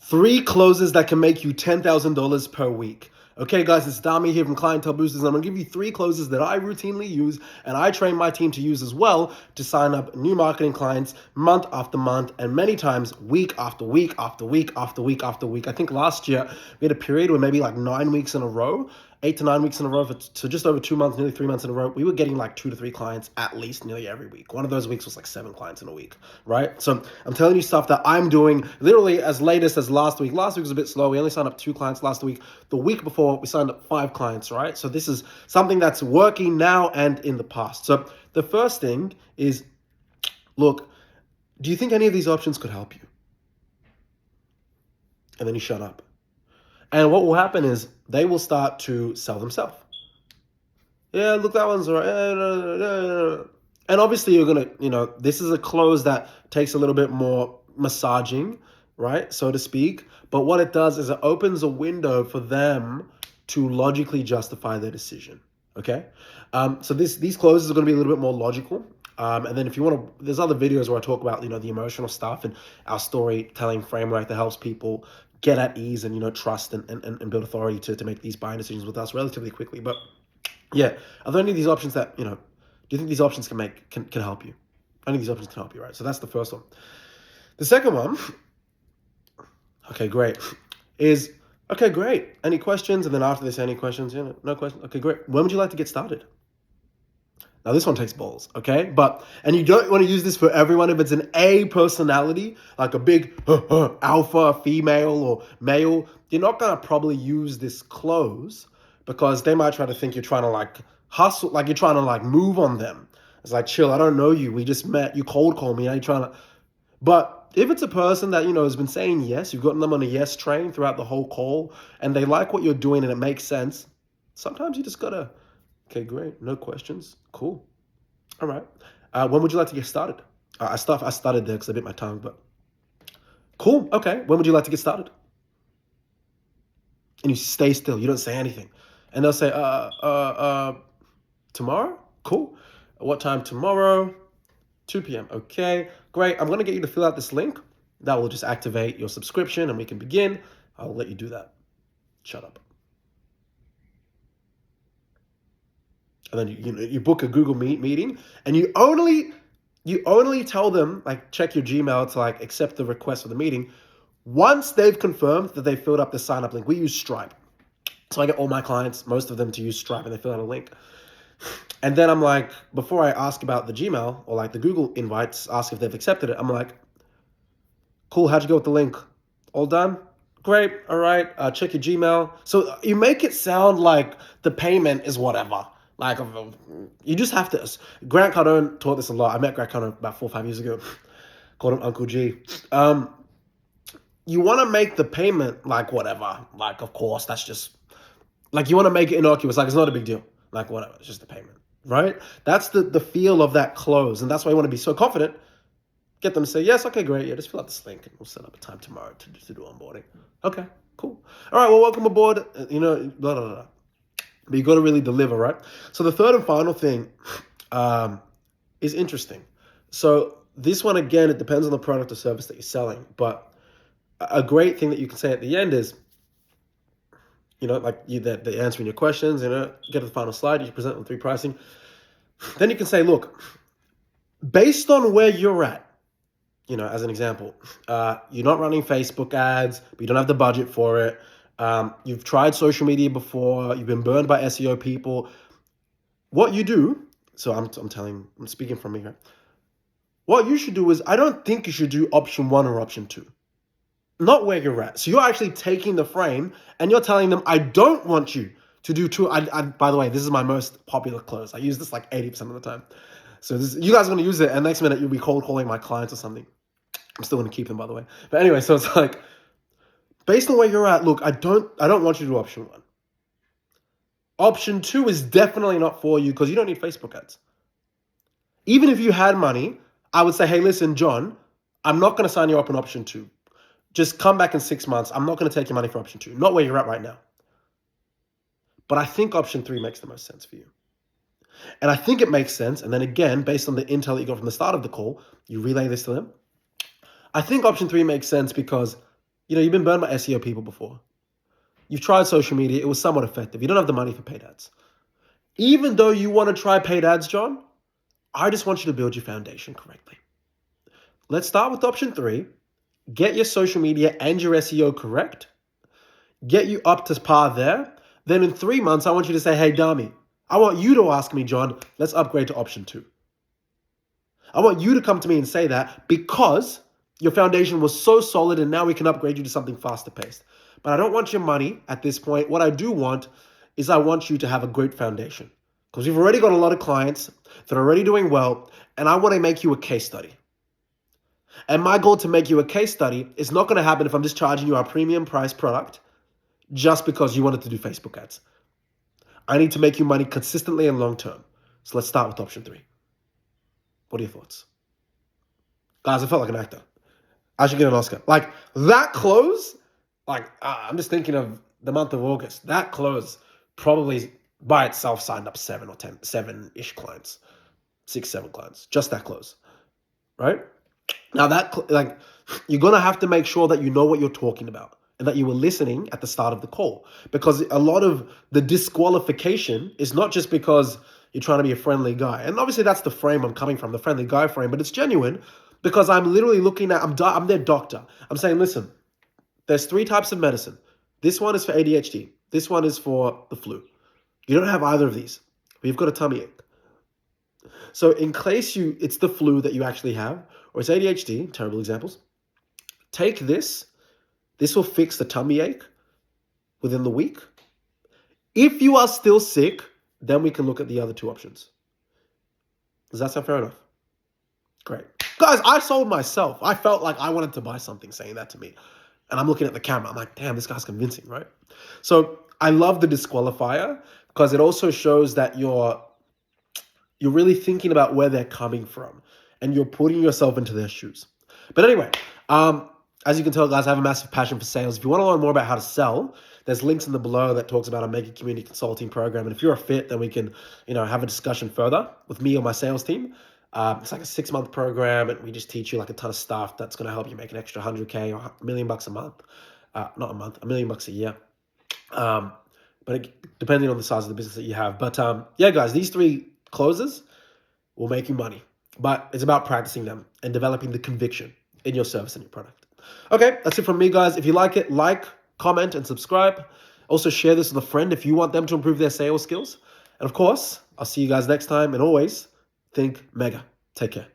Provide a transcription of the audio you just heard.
3 closes that can make you $10,000 per week. Okay, guys, it's Dami here from Clientele Boosters, and I'm going to give you 3 closes that I routinely use and I train my team to use as well to sign up new marketing clients month after month and many times week after week after week after week after week. I think last year we had a period where maybe like 9 weeks in a row, 8 to 9 weeks in a row, so just over 2 months, nearly 3 months in a row, we were getting like 2 to 3 clients at least nearly every week. One of those weeks was like 7 clients in a week, right? So I'm telling you stuff that I'm doing literally as latest as last week. Last week was a bit slow. We only signed up 2 clients last week. The week before, we signed up 5 clients, right? So this is something that's working now and in the past. So the first thing is, look, do you think any of these options could help you? And then you shut up. And what will happen is they will start to sell themselves. Yeah, look, that one's all right. And obviously you're going to, this is a close that takes a little bit more massaging, right, so to speak. But what it does is it opens a window for them to logically justify their decision, okay? So these closes are going to be a little bit more logical. And then if you want to, there's other videos where I talk about, the emotional stuff and our storytelling framework that helps people get at ease and, trust and build authority to make these buying decisions with us relatively quickly. But yeah, are there any of these options that, do you think these options can help you? Any of these options can help you, right? So that's the first one. The second one, okay, great, is, okay, great. Any questions? And then after this, any questions? No questions? Okay, great. When would you like to get started? Now, this one takes balls, okay? And you don't want to use this for everyone. If it's an A personality, like a big alpha female or male, you're not going to probably use this close because they might try to think you're trying to like hustle, like you're trying to like move on them. It's like, chill, I don't know you. We just met. You cold call me. Now you're trying to. But if it's a person that, has been saying yes, you've gotten them on a yes train throughout the whole call and they like what you're doing and it makes sense, sometimes you just got to, okay, great. No questions. Cool. All right. When would you like to get started? I started there because I bit my tongue, but cool. Okay. When would you like to get started? And you stay still. You don't say anything. And they'll say, tomorrow? Cool. What time tomorrow? 2 p.m. Okay, great. I'm going to get you to fill out this link. That will just activate your subscription and we can begin. I'll let you do that. Shut up. And then you book a Google Meet meeting and you only tell them, like, check your Gmail to like accept the request for the meeting once they've confirmed that they filled up the sign up link. We use Stripe. So I get all my clients, most of them, to use Stripe and they fill out a link. And then I'm like, before I ask about the Gmail or like the Google invites, ask if they've accepted it. I'm like, cool, how'd you go with the link? All done? Great, all right, check your Gmail. So you make it sound like the payment is whatever. Like, you just have to, Grant Cardone taught this a lot. I met Grant Cardone about 4 or 5 years ago. Called him Uncle G. You want to make the payment like whatever. Like, of course, that's just, like, you want to make it innocuous. Like, it's not a big deal. Like, whatever, it's just the payment, right? That's the feel of that close. And that's why you want to be so confident. Get them to say, yes, okay, great. Yeah, just fill out this link and we'll set up a time tomorrow to do onboarding. Okay, cool. All right, well, welcome aboard. Blah, blah, blah. But you got to really deliver, right? So the third and final thing is interesting. So this one, again, it depends on the product or service that you're selling. But a great thing that you can say at the end is, like they're answering your questions, get to the final slide, you present them 3 pricing. Then you can say, look, based on where you're at, as an example, you're not running Facebook ads, but you don't have the budget for it. You've tried social media before. You've been burned by SEO people. What you do, so I'm speaking from me here. What you should do is, I don't think you should do option 1 or option 2. Not where you're at. So you're actually taking the frame and you're telling them, I don't want you to do 2. By the way, this is my most popular close. I use this like 80% of the time. So you guys are going to use it and next minute you'll be cold calling my clients or something. I'm still going to keep them, by the way. But anyway, so it's like, based on where you're at, look, I don't want you to do option 1. Option 2 is definitely not for you because you don't need Facebook ads. Even if you had money, I would say, hey, listen, John, I'm not going to sign you up on option 2. Just come back in 6 months. I'm not going to take your money for option 2. Not where you're at right now. But I think option 3 makes the most sense for you. And I think it makes sense. And then again, based on the intel that you got from the start of the call, you relay this to them. I think option 3 makes sense because You've been burned by SEO people before. You've tried social media. It was somewhat effective. You don't have the money for paid ads. Even though you want to try paid ads, John, I just want you to build your foundation correctly. Let's start with option 3. Get your social media and your SEO correct. Get you up to par there. Then in 3 months, I want you to say, hey, Dami, I want you to ask me, John, let's upgrade to option 2. I want you to come to me and say that because your foundation was so solid and now we can upgrade you to something faster paced. But I don't want your money at this point. What I do want is I want you to have a great foundation because you've already got a lot of clients that are already doing well, and I want to make you a case study. And my goal to make you a case study is not going to happen if I'm just charging you our premium price product just because you wanted to do Facebook ads. I need to make you money consistently and long term. So let's start with option 3. What are your thoughts? Guys, I felt like an actor. I should get an Oscar. Like that close, I'm just thinking of the month of August. That close probably by itself signed up 7-ish clients, 6-7 clients, just that close, right? Now you're going to have to make sure that you know what you're talking about and that you were listening at the start of the call, because a lot of the disqualification is not just because you're trying to be a friendly guy. And obviously that's the frame I'm coming from, the friendly guy frame, but it's genuine because I'm literally looking at, I'm their doctor. I'm saying, listen, there's 3 types of medicine. This one is for ADHD. This one is for the flu. You don't have either of these, but you've got a tummy ache. So in case it's the flu that you actually have, or it's ADHD, terrible examples, take this. This will fix the tummy ache within the week. If you are still sick, then we can look at the other 2 options. Does that sound fair enough? Great. Guys, I sold myself. I felt like I wanted to buy something saying that to me. And I'm looking at the camera. I'm like, damn, this guy's convincing, right? So I love the disqualifier because it also shows that you're really thinking about where they're coming from and you're putting yourself into their shoes. But anyway, as you can tell, guys, I have a massive passion for sales. If you want to learn more about how to sell, there's links in the below that talks about a mega community consulting program. And if you're a fit, then we can, have a discussion further with me or my sales team. It's like a 6-month program, and we just teach you like a ton of stuff that's going to help you make an extra 100K or $1 million a month. Not a month, $1 million a year. Depending on the size of the business that you have. But yeah, guys, these 3 closes will make you money. But it's about practicing them and developing the conviction in your service and your product. Okay, that's it from me, guys. If you like it, like, comment, and subscribe. Also, share this with a friend if you want them to improve their sales skills. And of course, I'll see you guys next time. And always, think mega. Take care.